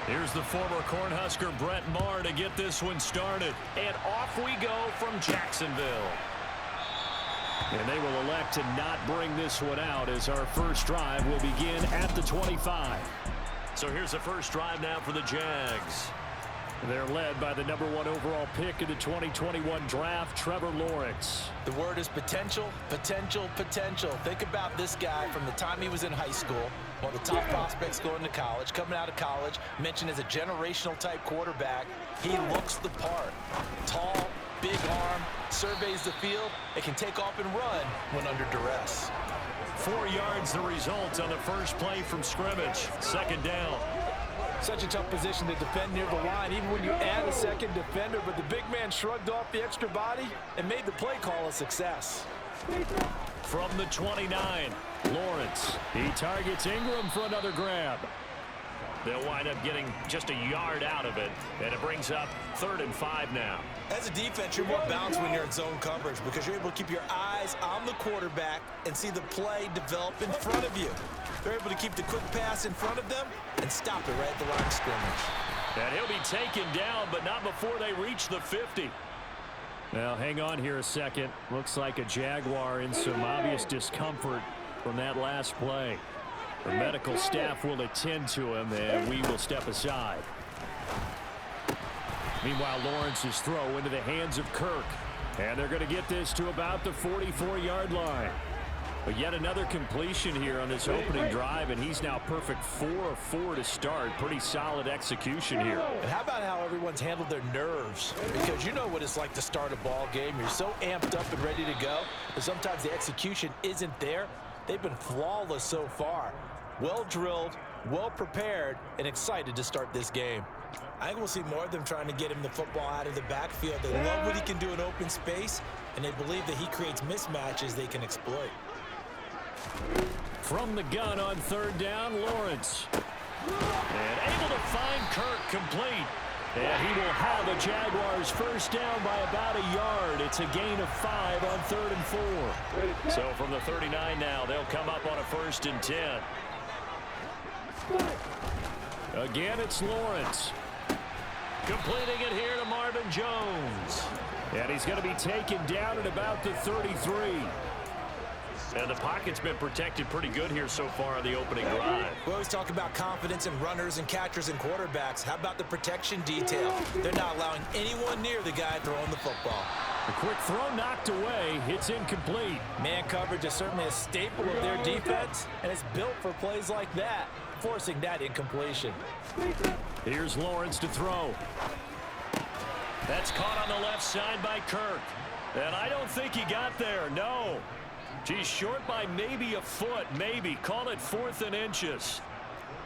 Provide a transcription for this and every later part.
Here's the former Cornhusker Brett Maher to get this one started. And off we go from Jacksonville. And they will elect to not bring this one out as our first drive will begin at the 25. So here's the first drive now for the Jags. They're led by the #1 overall pick in the 2021 draft, Trevor Lawrence. The word is potential, potential, potential. Think about this guy from the time he was in high school, one of the top prospects going to college, coming out of college, mentioned as a generational type quarterback. He looks the part. Tall, big arm, surveys the field. It can take off and run when under duress. 4 yards the result on the first play from scrimmage. Second down. Such a tough position to defend near the line, even when you add a second defender, but the big man shrugged off the extra body and made the play call a success. From the 29, Lawrence. He targets Ingram for another grab. They'll wind up getting just a yard out of it, and it brings up 3rd and 5 now. As a defense, you're more balanced when you're in zone coverage because you're able to keep your eyes on the quarterback and see the play develop in front of you. They're able to keep the quick pass in front of them and stop it right at the line of scrimmage. And he'll be taken down, but not before they reach the 50. Now, hang on here a second. Looks like a Jaguar in some obvious discomfort from that last play. The medical staff will attend to him, and we will step aside. Meanwhile, Lawrence's throw into the hands of Kirk. And they're going to get this to about the 44-yard line. But yet another completion here on this opening drive, and he's now perfect 4 of 4 to start. Pretty solid execution here. And how about how everyone's handled their nerves? Because you know what it's like to start a ball game. You're so amped up and ready to go, but sometimes the execution isn't there. They've been flawless so far. Well drilled, well prepared, and excited to start this game. I think we'll see more of them trying to get him the football out of the backfield. They love what he can do in open space, and they believe that he creates mismatches they can exploit. From the gun on 3rd down, Lawrence. And able to find Kirk complete. And he will have the Jaguars first down by about a yard. It's a gain of 5 on 3rd and 4. So from the 39 now, they'll come up on a 1st and 10. Again, it's Lawrence. Completing it here to Marvin Jones. And he's going to be taken down at about the 33. And the pocket's been protected pretty good here so far on the opening drive. We always talk about confidence in runners and catchers and quarterbacks. How about the protection detail? They're not allowing anyone near the guy throwing the football. A quick throw knocked away. It's incomplete. Man coverage is certainly a staple of their defense, and it's built for plays like that, forcing that incompletion. Here's Lawrence to throw. That's caught on the left side by Kirk. And I don't think he got there, no. He's short by maybe a foot, maybe. Call it 4th and inches.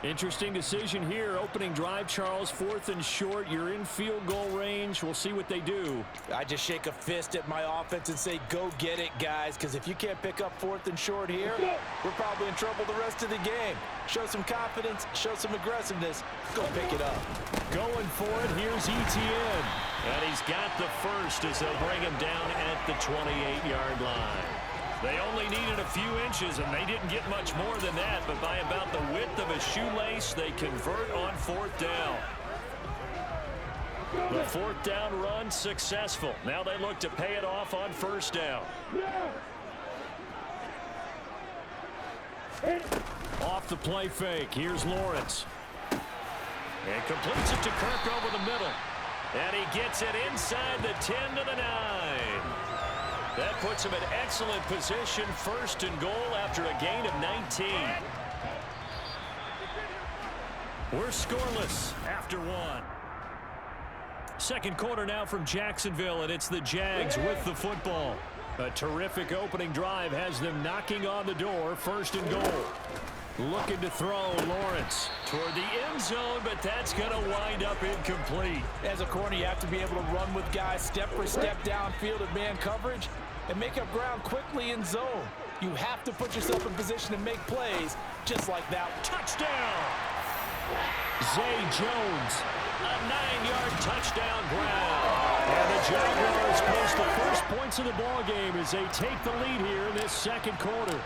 Interesting decision here. Opening drive, Charles, 4th and short. You're in field goal range. We'll see what they do. I just shake a fist at my offense and say, go get it, guys, because if you can't pick up 4th and short here, we're probably in trouble the rest of the game. Show some confidence, show some aggressiveness, go pick it up. Going for it, here's Etienne. And he's got the first as they'll bring him down at the 28-yard line. They only needed a few inches, and they didn't get much more than that, but by about the width of a shoelace, they convert on 4th down. The 4th down run successful. Now they look to pay it off on 1st down. Off the play fake, here's Lawrence. And completes it to Kirk over the middle. And he gets it inside the 10 to the 9. That puts him in excellent position, 1st and goal after a gain of 19. We're scoreless after 1. Second quarter now from Jacksonville, and it's the Jags with the football. A terrific opening drive has them knocking on the door, 1st and goal. Looking to throw, Lawrence toward the end zone, but that's going to wind up incomplete. As a corner, you have to be able to run with guys step for step downfield of man coverage and make up ground quickly in zone. You have to put yourself in position to make plays just like that. Touchdown! Zay Jones, a 9-yard touchdown grab. And the Jaguars post the first points of the ball game as they take the lead here in this second quarter.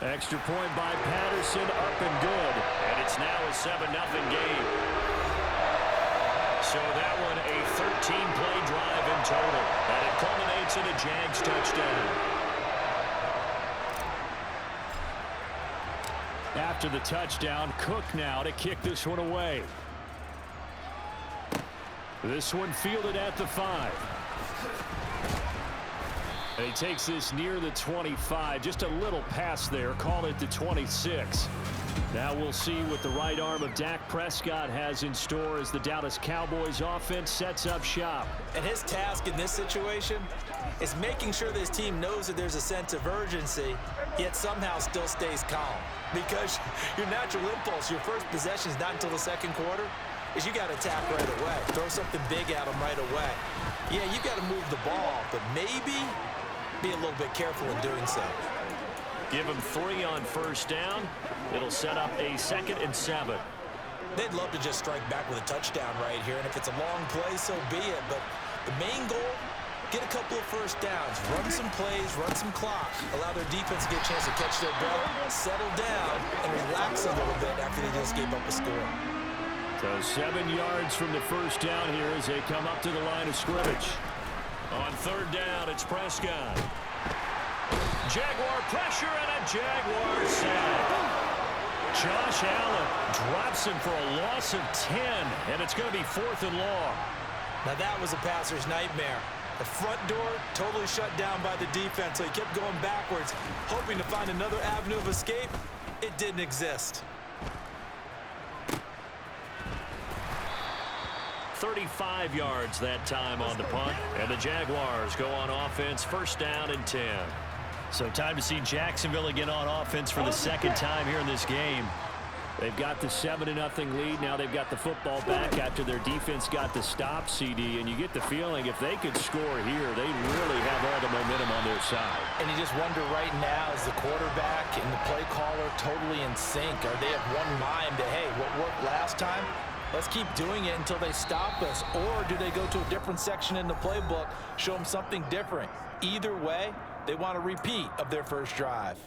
Extra point by Patterson, up and good. And it's It's now a 7-0 game. So that one a 13-play drive in total. And it culminates in a Jags touchdown. After the touchdown, Cook now to kick this one away. This one fielded at the 5. And he takes this near the 25. Just a little pass there. Call it the 26. Now we'll see what the right arm of Dak Prescott has in store as the Dallas Cowboys offense sets up shop. And his task in this situation is making sure this team knows that there's a sense of urgency, yet somehow still stays calm. Because your natural impulse, your first possession is not until the second quarter, is you got to attack right away. Throw something big at them right away. Yeah, you got to move the ball, but maybe be a little bit careful in doing so. Give him 3 on first down. It'll set up a 2nd and 7. They'd love to just strike back with a touchdown right here, and if it's a long play, so be it. But the main goal, get a couple of first downs, run some plays, run some clock, allow their defense to get a chance to catch their breath, settle down, and relax a little bit after they just gave up a score. So 7 yards from the first down here as they come up to the line of scrimmage. On third down, it's Prescott. Jaguar pressure and a Jaguar sack. Josh Allen drops him for a loss of 10, and it's going to be 4th and long. Now that was a passer's nightmare. The front door totally shut down by the defense, so he kept going backwards, hoping to find another avenue of escape. It didn't exist. 35 yards that time on the punt, and the Jaguars go on offense, first down and 10. So time to see Jacksonville again on offense for the second time here in this game. They've got the 7-0 lead. Now they've got the football back after their defense got the stop, CD, and you get the feeling if they could score here, they really have all the momentum on their side. And you just wonder right now, is the quarterback and the play caller totally in sync? Are they of one mind that, hey, what worked last time? Let's keep doing it until they stop us. Or do they go to a different section in the playbook, show them something different? Either way, they want a repeat of their first drive.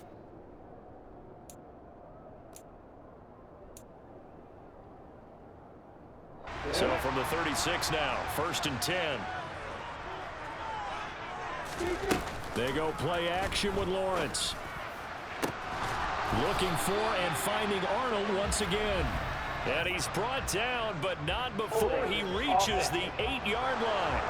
So from the 36 now, 1st and 10. They go play action with Lawrence. Looking for and finding Arnold once again. And he's brought down, but not before he reaches the 8-yard line.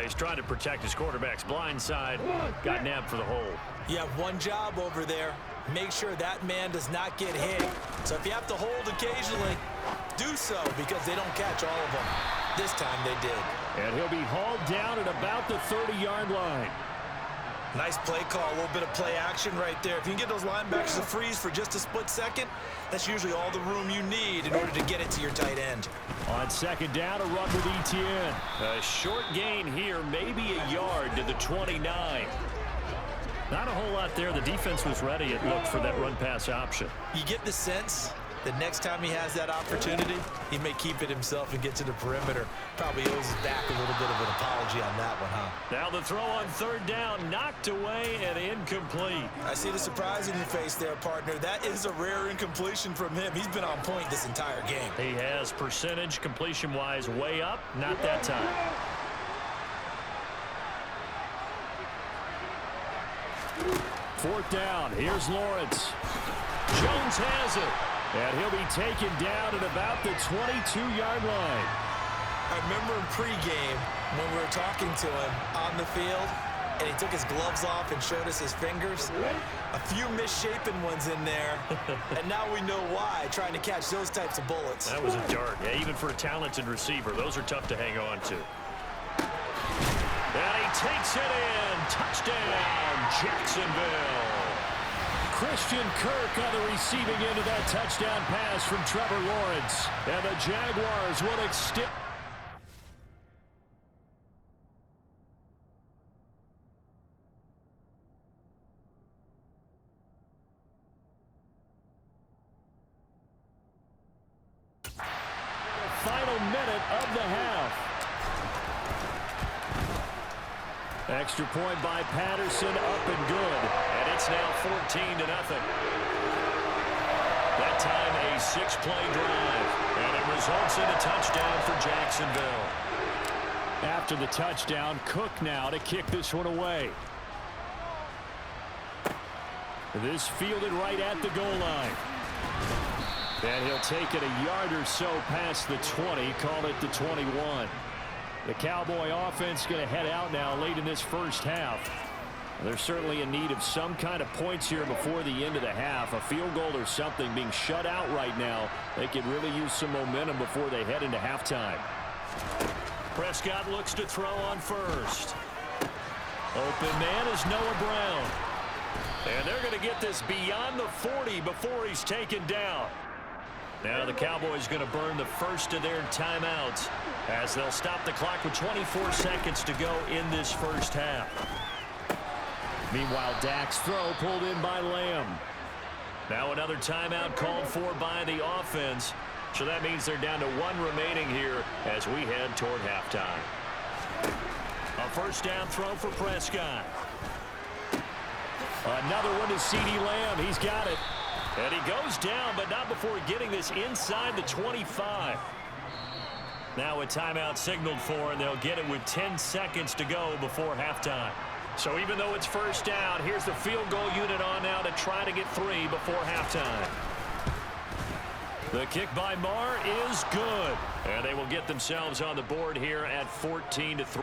He's trying to protect his quarterback's blind side. Got nabbed for the hole. You have one job over there. Make sure that man does not get hit. So if you have to hold occasionally, do so, because they don't catch all of them. This time they did. And he'll be hauled down at about the 30-yard line. Nice play call, a little bit of play action right there. If you can get those linebackers to freeze for just a split second, that's usually all the room you need in order to get it to your tight end. On second down, a run with Etienne. A short gain here, maybe a yard to the 29. Not a whole lot there. The defense was ready, it looked, for that run-pass option. You get the sense that next time he has that opportunity, he may keep it himself and get to the perimeter. Probably owes his back a little bit of an apology on that one, huh? Now the throw on third down, knocked away and incomplete. I see the surprise in your face there, partner. That is a rare incompletion from him. He's been on point this entire game. He has percentage completion-wise way up, not that time. Fourth down, here's Lawrence. Jones has it. And he'll be taken down at about the 22-yard line. I remember in pregame when we were talking to him on the field, and he took his gloves off and showed us his fingers. A few misshapen ones in there, and now we know why, trying to catch those types of bullets. That was a dart. Yeah, even for a talented receiver, those are tough to hang on to. And he takes it in. Touchdown, Jacksonville. Christian Kirk on the receiving end of that touchdown pass from Trevor Lawrence. And the Jaguars will extend. The final minute of the half. Extra point by Patterson, up and good. And it's now 14-0. That time a 6-play drive. And it results in a touchdown for Jacksonville. After the touchdown, Cook now to kick this one away. This fielded right at the goal line. And he'll take it a yard or so past the 20, call it the 21. The Cowboy offense going to head out now late in this first half. They're certainly in need of some kind of points here before the end of the half. A field goal or something, being shut out right now. They could really use some momentum before they head into halftime. Prescott looks to throw on first. Open man is Noah Brown. And they're going to get this beyond the 40 before he's taken down. Now the Cowboys going to burn the first of their timeouts as they'll stop the clock with 24 seconds to go in this first half. Meanwhile, Dak's throw pulled in by Lamb. Now another timeout called for by the offense. So that means they're down to one remaining here as we head toward halftime. A first down throw for Prescott. Another one to CeeDee Lamb. He's got it. And he goes down, but not before getting this inside the 25. Now a timeout signaled for, and they'll get it with 10 seconds to go before halftime. So even though it's first down, here's the field goal unit on now to try to get 3 before halftime. The kick by Marr is good. And they will get themselves on the board here at 14-3.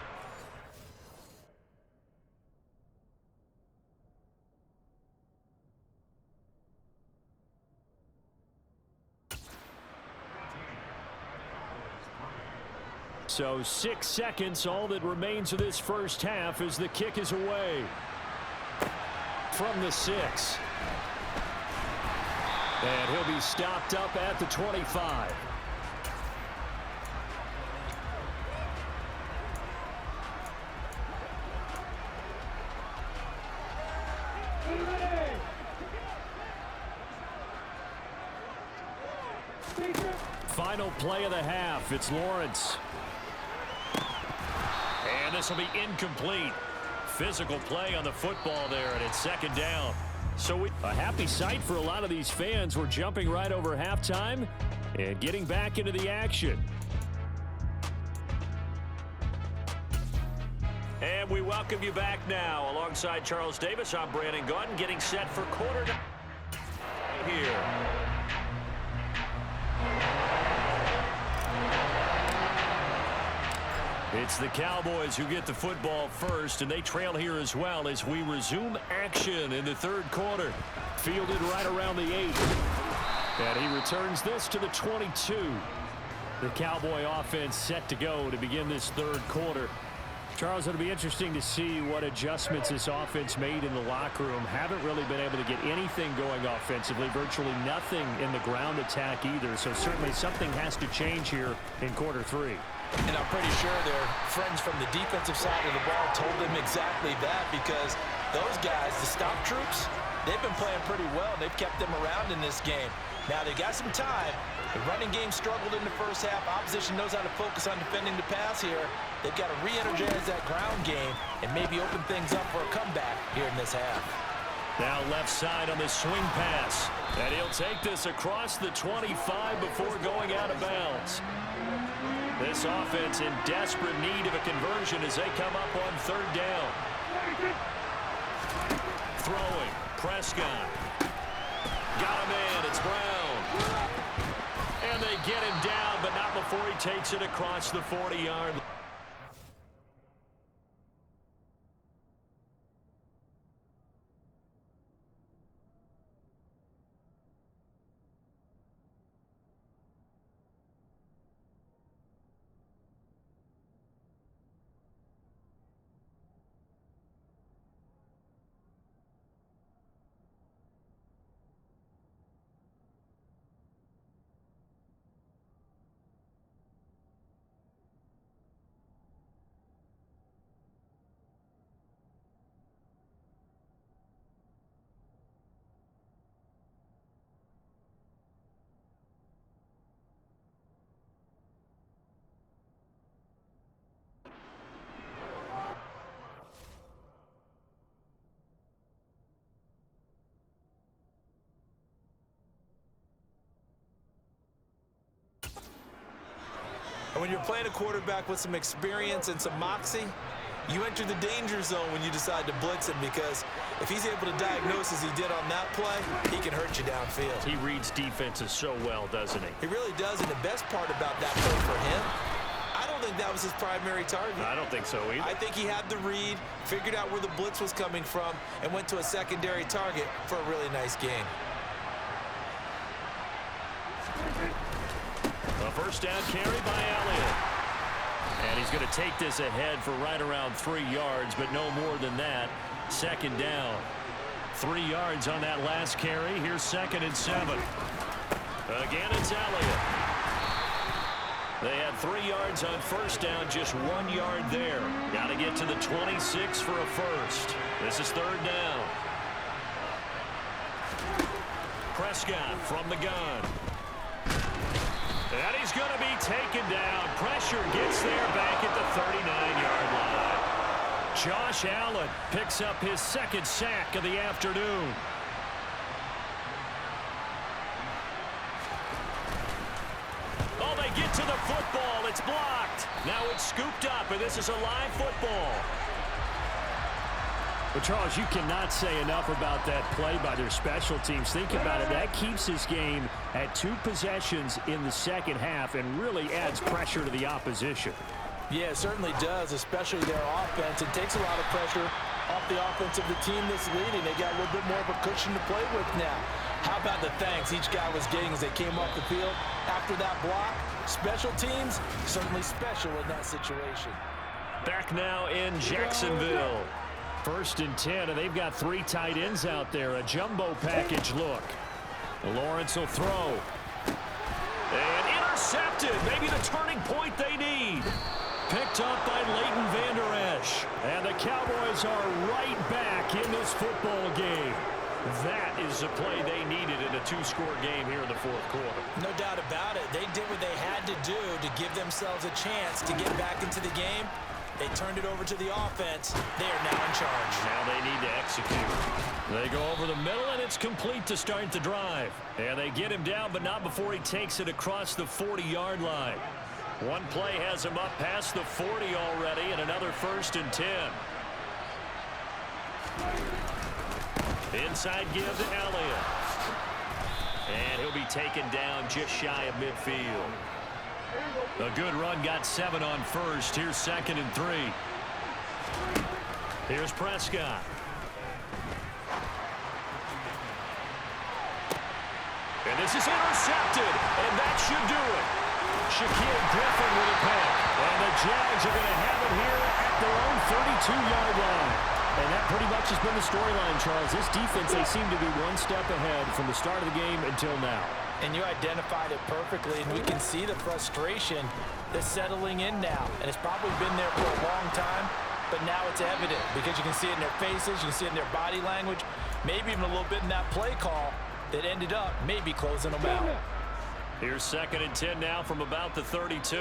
So 6 seconds, all that remains of this first half as the kick is away. From the 6. And he'll be stopped up at the 25. Final play of the half. It's Lawrence. And this will be incomplete. Physical play on the football there, and it's second down. So a happy sight for a lot of these fans. We're jumping right over halftime and getting back into the action. And we welcome you back now. Alongside Charles Davis, I'm Brandon Gaudin, getting set for quarter here. It's the Cowboys who get the football first, and they trail here as well as we resume action in the third quarter. Fielded right around the 8. And he returns this to the 22. The Cowboy offense set to go to begin this third quarter. Charles, it'll be interesting to see what adjustments this offense made in the locker room. Haven't really been able to get anything going offensively. Virtually nothing in the ground attack either. So certainly something has to change here in quarter 3. And I'm pretty sure their friends from the defensive side of the ball told them exactly that, because those guys, the stop troops, they've been playing pretty well, and they've kept them around in this game. Now, they got some time. The running game struggled in the first half. Opposition knows how to focus on defending the pass here. They've got to re-energize that ground game and maybe open things up for a comeback here in this half. Now left side on the swing pass. And he'll take this across the 25 before going out of bounds. This offense in desperate need of a conversion as they come up on third down. Throwing. Prescott. Got him in. It's Brown. And they get him down, but not before he takes it across the 40-yard line. And when you're playing a quarterback with some experience and some moxie, you enter the danger zone when you decide to blitz him, because if he's able to diagnose as he did on that play, he can hurt you downfield. He reads defenses so well, doesn't he? He really does, and the best part about that play for him, I don't think that was his primary target. I don't think so either. I think he had the read, figured out where the blitz was coming from, and went to a secondary target for a really nice gain. A first down carry by Elliott. And he's going to take this ahead for right around 3 yards, but no more than that. Second down. 3 yards on that last carry. Here's 2nd and 7. Again, it's Elliott. They had 3 yards on first down, just 1 yard there. Got to get to the 26 for a first. This is 3rd down. Prescott from the gun. And he's going to be taken down. Pressure gets there back at the 39-yard line. Josh Allen picks up his 2nd sack of the afternoon. Oh, they get to the football. It's blocked. Now it's scooped up, and this is a live football. Well, Charles, you cannot say enough about that play by their special teams. Think about it. That keeps this game at 2 possessions in the second half and really adds pressure to the opposition. Yeah, it certainly does, especially their offense. It takes a lot of pressure off the offense of the team that's leading. They got a little bit more of a cushion to play with now. How about the thanks each guy was getting as they came off the field after that block? Special teams, certainly special in that situation. Back now in Jacksonville. 1st and 10, and they've got 3 tight ends out there. A jumbo package look. Lawrence will throw. And intercepted. Maybe the turning point they need. Picked up by Leighton Vander Esch. And the Cowboys are right back in this football game. That is the play they needed in a 2-score game here in the 4th quarter. No doubt about it. They did what they had to do to give themselves a chance to get back into the game. They turned it over to the offense. They are now in charge. Now they need to execute. They go over the middle, and it's complete to start the drive. And they get him down, but not before he takes it across the 40-yard line. One play has him up past the 40 already, and another 1st and 10. Inside give to Elliott. And he'll be taken down just shy of midfield. A good run, got 7 on first. Here's 2nd and 3. Here's Prescott. And this is intercepted, and that should do it. Shaquille Griffin with a pick. And the Jags are going to have it here at their own 32-yard line. And that pretty much has been the storyline, Charles. This defense, they seem to be one step ahead from the start of the game until now. And you identified it perfectly, and we can see the frustration that's settling in now. And it's probably been there for a long time, but now it's evident because you can see it in their faces, you can see it in their body language, maybe even a little bit in that play call that ended up maybe closing them out. Here's 2nd and 10 now from about the 32.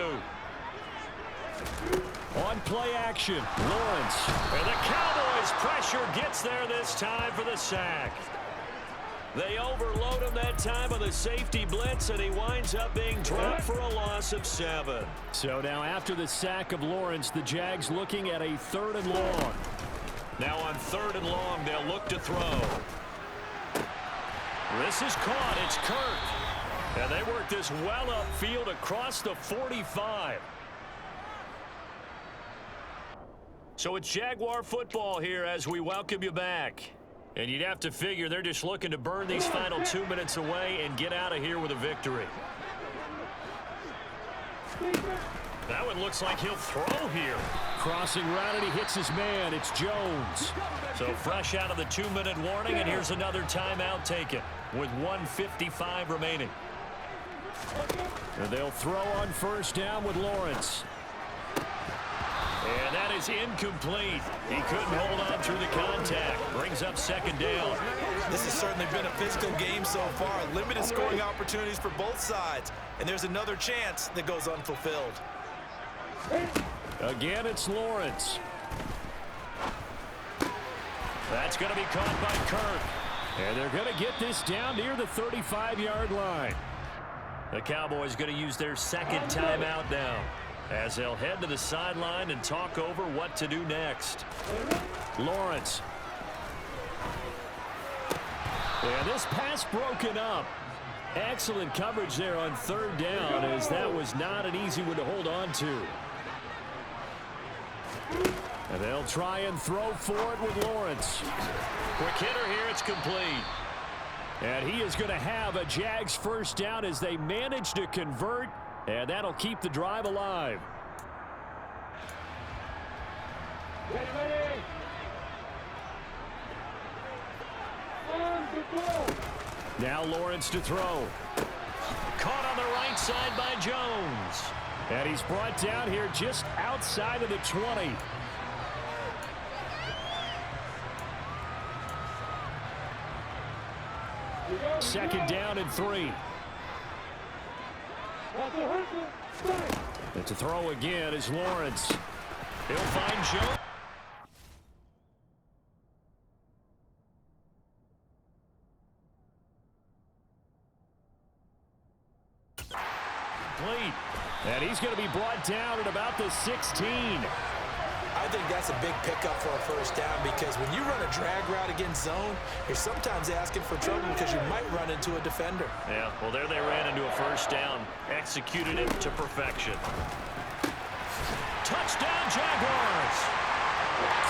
On play action, Lawrence. And the Cowboys pressure gets there this time for the sack. They overload him that time with a safety blitz, and he winds up being dropped for a loss of 7. So now after the sack of Lawrence, the Jags looking at a 3rd and long. Now on 3rd and long, they'll look to throw. This is caught. It's Kirk. And they work this well upfield across the 45. So it's Jaguar football here as we welcome you back. And you'd have to figure they're just looking to burn these final 2 minutes away and get out of here with a victory. That one looks like he'll throw here. Crossing route, and he hits his man. It's Jones. So fresh out of the 2-minute warning, and here's another timeout taken with 1:55 remaining. And they'll throw on first down with Lawrence. And that is incomplete. He couldn't hold on through the contact. Brings up 2nd down. This has certainly been a physical game so far. Limited scoring opportunities for both sides. And there's another chance that goes unfulfilled. Again, it's Lawrence. That's going to be caught by Kirk. And they're going to get this down near the 35-yard line. The Cowboys going to use their 2nd timeout now. as they'll head to the sideline and talk over what to do next. Lawrence. And this pass broken up. Excellent coverage there on third down, as that was not an easy one to hold on to. And they'll try and throw for it with Lawrence. Quick hitter here, it's complete. And he is going to have a Jags first down as they manage to convert, and that'll keep the drive alive. Now Lawrence to throw. Caught on the right side by Jones. And he's brought down here just outside of the 20. Second down and 3. And to throw again is Lawrence. He'll find Jones. And he's going to be brought down at about the 16. I think that's a big pickup for a first down, because when you run a drag route against zone, you're sometimes asking for trouble because you might run into a defender. Yeah, well, there they ran into a first down. Executed it to perfection. Touchdown, Jaguars!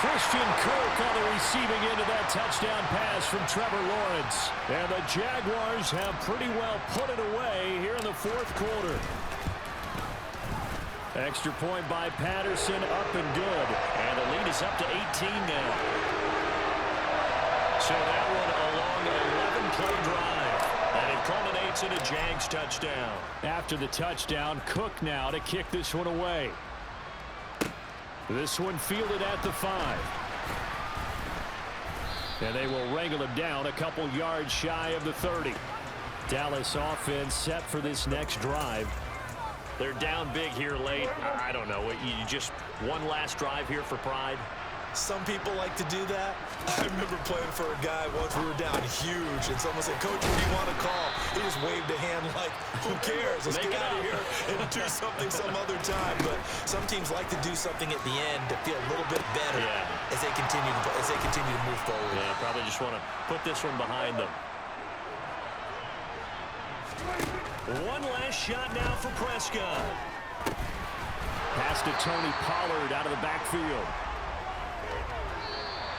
Christian Kirk on the receiving end of that touchdown pass from Trevor Lawrence. And the Jaguars have pretty well put it away here in the fourth quarter. Extra point by Patterson, up and good. And the lead is up to 18 now. So that one a long 11-play drive. And it culminates in a Jags touchdown. After the touchdown, Cook now to kick this one away. This one fielded at the 5. And they will wrangle him down a couple yards shy of the 30. Dallas offense set for this next drive. They're down big here late. I don't know. You just one last drive here for pride? Some people like to do that. I remember playing for a guy once. We were down huge, and someone said, "Coach, what do you want to call?" He just waved a hand like, "Who cares? Let's get out of here and do something some other time." But some teams like to do something at the end to feel a little bit better as they continue to move forward. Yeah, probably just want to put this one behind them. One last shot now for Prescott. Pass to Tony Pollard out of the backfield.